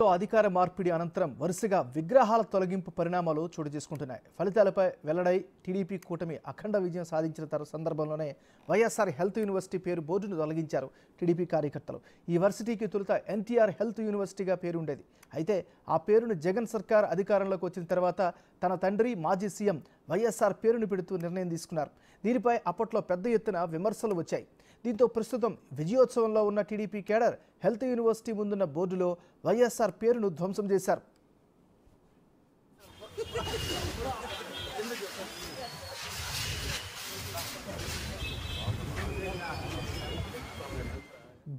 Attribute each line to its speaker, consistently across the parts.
Speaker 1: అధికార మార్పిడి అనంతరం వరుసగా విగ్రహాల తొలగింపు పరిణామాలు చోటు చేసుకుంటున్నాయి. ఫలితాలపై వెల్లడై టీడీపీ కూటమి అఖండ విజయం సాధించిన సందర్భంలోనే వైఎస్ఆర్ హెల్త్ యూనివర్సిటీ పేరు బోర్డును తొలగించారు టీడీపీ కార్యకర్తలు. ఈ వర్సిటీకి తొలుత ఎన్టీఆర్ హెల్త్ యూనివర్సిటీగా పేరు ఉండేది. అయితే ఆ పేరును జగన్ సర్కార్ అధికారంలోకి వచ్చిన తర్వాత తన తండ్రి మాజీ సీఎం వైఎస్ఆర్ పేరును పెడుతూ నిర్ణయం తీసుకున్నారు. దీనిపై అప్పట్లో పెద్ద ఎత్తున విమర్శలు వచ్చాయి. దీంతో ప్రస్తుతం విజయోత్సవంలో ఉన్న టీడీపీ కేడర్ హెల్త్ యూనివర్సిటీ ముందున్న బోర్డులో వైఎస్ఆర్ పేరును ధ్వంసం చేశారు.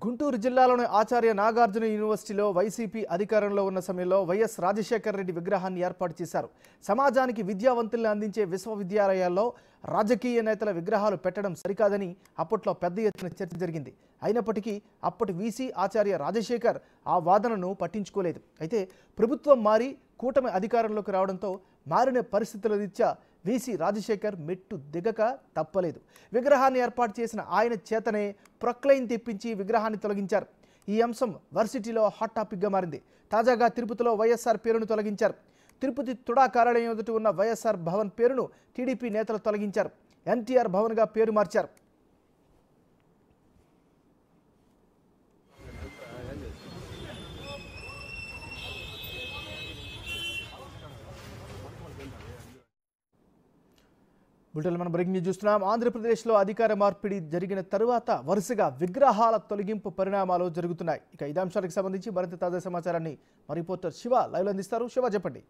Speaker 1: గుంటూరు జిల్లాలోని ఆచార్య నాగార్జున యూనివర్సిటీలో వైసీపీ అధికారంలో ఉన్న సమయంలో వైఎస్ రాజశేఖర రెడ్డి విగ్రహాన్ని ఏర్పాటు చేశారు. సమాజానికి విద్యావంతుల్ని అందించే విశ్వవిద్యాలయాల్లో రాజకీయ నేతల విగ్రహాలు పెట్టడం సరికాదని అప్పట్లో పెద్ద ఎత్తున చర్చ జరిగింది. అయినప్పటికీ అప్పటి వీసీ ఆచార్య రాజశేఖర్ ఆ వాదనను పట్టించుకోలేదు. అయితే ప్రభుత్వం మారి కూటమి అధికారంలోకి రావడంతో మారిన పరిస్థితుల రీత్యా వీసీ రాజశేఖర్ మెట్టు దిగక తప్పలేదు. విగ్రహాన్ని ఏర్పాటు చేసిన ఆయన చేతనే ప్రొక్లైన్ తెప్పించి విగ్రహాన్ని తొలగించారు. ఈ అంశం వర్సిటీలో హాట్ టాపిక్గా మారింది. తాజాగా తిరుపతిలో వైఎస్ఆర్ పేరును తొలగించారు. తిరుపతి తుడా కార్యాలయం ఎదుట ఉన్న వైఎస్ఆర్ భవన్ పేరును టీడీపీ నేతలు తొలగించారు. ఎన్టీఆర్ భవన్గా పేరు మార్చారు. బులెటిన్లో మనం బ్రేకింగ్ న్యూస్ చూస్తున్నాం. ఆంధ్రప్రదేశ్లో అధికార మార్పిడి జరిగిన తరువాత వరుసగా విగ్రహాల తొలగింపు పరిణామాలు జరుగుతున్నాయి. ఇక ఇదే అంశానికి సంబంధించి మరింత తాజా సమాచారాన్ని మా రిపోర్టర్ శివ లైవ్లో అందిస్తారు. శివ, చెప్పండి.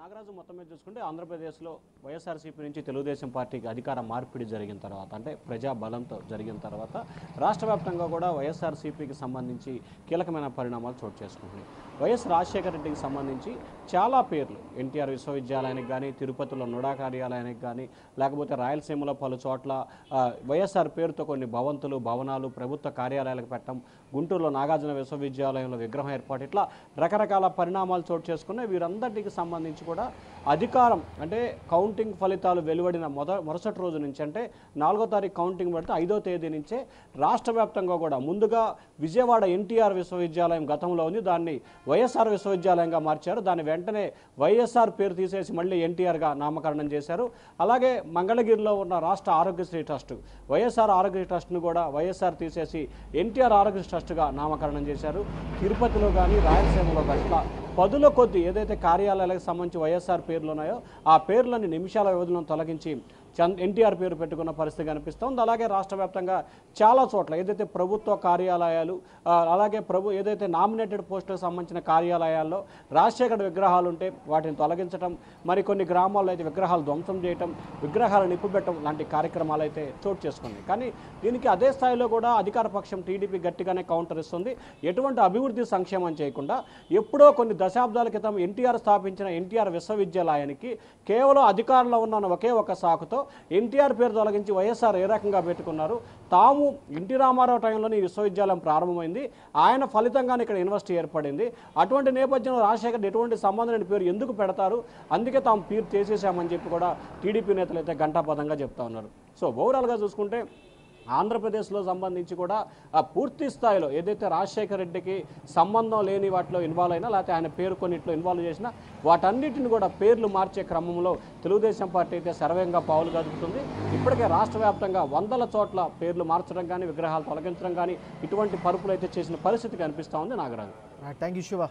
Speaker 2: నాగరాజు, మొత్తం మీద చూసుకుంటే ఆంధ్రప్రదేశ్లో వైఎస్ఆర్సీపీ నుంచి తెలుగుదేశం పార్టీకి అధికార మార్పిడి జరిగిన తర్వాత, అంటే ప్రజా బలంతో జరిగిన తర్వాత రాష్ట్ర వ్యాప్తంగా కూడా వైఎస్ఆర్సీపీకి సంబంధించి కీలకమైన పరిణామాలు చోటు చేసుకుంటున్నాయి. వైఎస్ రాజశేఖర రెడ్డికి సంబంధించి చాలా పేర్లు ఎన్టీఆర్ విశ్వవిద్యాలయానికి కానీ, తిరుపతిలో నుడా కార్యాలయానికి కానీ, లేకపోతే రాయలసీమలో పలు చోట్ల వైఎస్ఆర్ పేరుతో కొన్ని భవనాలు ప్రభుత్వ కార్యాలయాలకు పెట్టడం, గుంటూరులో నాగార్జున విశ్వవిద్యాలయంలో విగ్రహం ఏర్పాటు, ఇట్లా రకరకాల పరిణామాలు చోటు చేసుకున్నాయి. వీరందరికీ సంబంధించి కూడా అధికారం, అంటే కౌంటింగ్ ఫలితాలు వెలువడిన మరుసటి రోజు నుంచి, అంటే 4వ తారీఖు కౌంటింగ్ పెడితే 5వ తేదీ నుంచే రాష్ట్ర వ్యాప్తంగా కూడా ముందుగా విజయవాడ ఎన్టీఆర్ విశ్వవిద్యాలయం గతంలో ఉంది, దాన్ని వైఎస్ఆర్ విశ్వవిద్యాలయంగా మార్చారు. దాని వెంటనే వైఎస్ఆర్ పేరు తీసేసి మళ్ళీ ఎన్టీఆర్గా నామకరణం చేశారు. అలాగే మంగళగిరిలో ఉన్న రాష్ట్ర ఆరోగ్యశ్రీ ట్రస్ట్, వైఎస్ఆర్ ఆరోగ్య ట్రస్ట్ను కూడా వైఎస్ఆర్ తీసేసి ఎన్టీఆర్ ఆరోగ్య ట్రస్ట్గా నామకరణం చేశారు. తిరుపతిలో కానీ, రాయలసీమలో కానీ ఇట్లా పదుల కొద్ది ఏదైతే కార్యాలయాలకు సంబంధించి వైఎస్ఆర్ పేర్లు ఉన్నాయో ఆ పేర్లని నిమిషాల వ్యవధిలో తొలగించి ఎన్టీఆర్ పేరు పెట్టుకున్న పరిస్థితి కనిపిస్తుంది. అలాగే రాష్ట్ర వ్యాప్తంగా చాలా చోట్ల ఏదైతే ప్రభుత్వ కార్యాలయాలు, అలాగే ఏదైతే నామినేటెడ్ పోస్టులకు సంబంధించిన కార్యాలయాల్లో రాజశేఖర విగ్రహాలు ఉంటే వాటిని తొలగించడం, మరికొన్ని గ్రామాల్లో అయితే విగ్రహాలు ధ్వంసం చేయటం, విగ్రహాలు నిప్పుపెట్టడం లాంటి కార్యక్రమాలు అయితే చోటు చేసుకున్నాయి. కానీ దీనికి అదే స్థాయిలో కూడా అధికార పక్షం టీడీపీ గట్టిగానే కౌంటర్ ఇస్తుంది. ఎటువంటి అభివృద్ధి సంక్షేమం చేయకుండా ఎప్పుడో కొన్ని దశాబ్దాల క్రితం ఎన్టీఆర్ స్థాపించిన ఎన్టీఆర్ విశ్వవిద్యాలయానికి కేవలం అధికారంలో ఉన్న ఒకే ఒక సాకుతో ఎన్టీఆర్ పేరు తొలగించి వైఎస్ఆర్ ఏ రకంగా పెట్టుకున్నారు. తాము ఎన్టీ రామారావు టైంలోనే ఈ విశ్వవిద్యాలయం ప్రారంభమైంది, ఆయన ఫలితంగానే ఇక్కడ యూనివర్సిటీ ఏర్పడింది. అటువంటి నేపథ్యంలో రాజశేఖర్ ఎటువంటి సంబంధం లేని పేరు ఎందుకు పెడతారు, అందుకే తాము పేరు చేసేసామని చెప్పి కూడా టీడీపీ నేతలు అయితే ఘంటాపథంగా చెప్తా ఉన్నారు. సో ఓవరాల్గా చూసుకుంటే ఆంధ్రప్రదేశ్లో సంబంధించి కూడా పూర్తి స్థాయిలో ఏదైతే రాజశేఖర రెడ్డికి సంబంధం లేని వాటిలో ఇన్వాల్వ్ అయినా, లేకపోతే ఆయన పేరు కొన్నిట్లో ఇన్వాల్వ్ చేసినా వాటన్నిటిని కూడా పేర్లు మార్చే క్రమంలో తెలుగుదేశం పార్టీ అయితే సర్వేంగా పావులు కదుపుతుంది. ఇప్పటికే రాష్ట్ర వ్యాప్తంగా 100ల చోట్ల పేర్లు మార్చడం కానీ, విగ్రహాలు తొలగించడం కానీ ఇటువంటి పరుపులు అయితే చేసిన పరిస్థితి కనిపిస్తూ ఉంది. Nagaraju,
Speaker 1: thank you Shiva.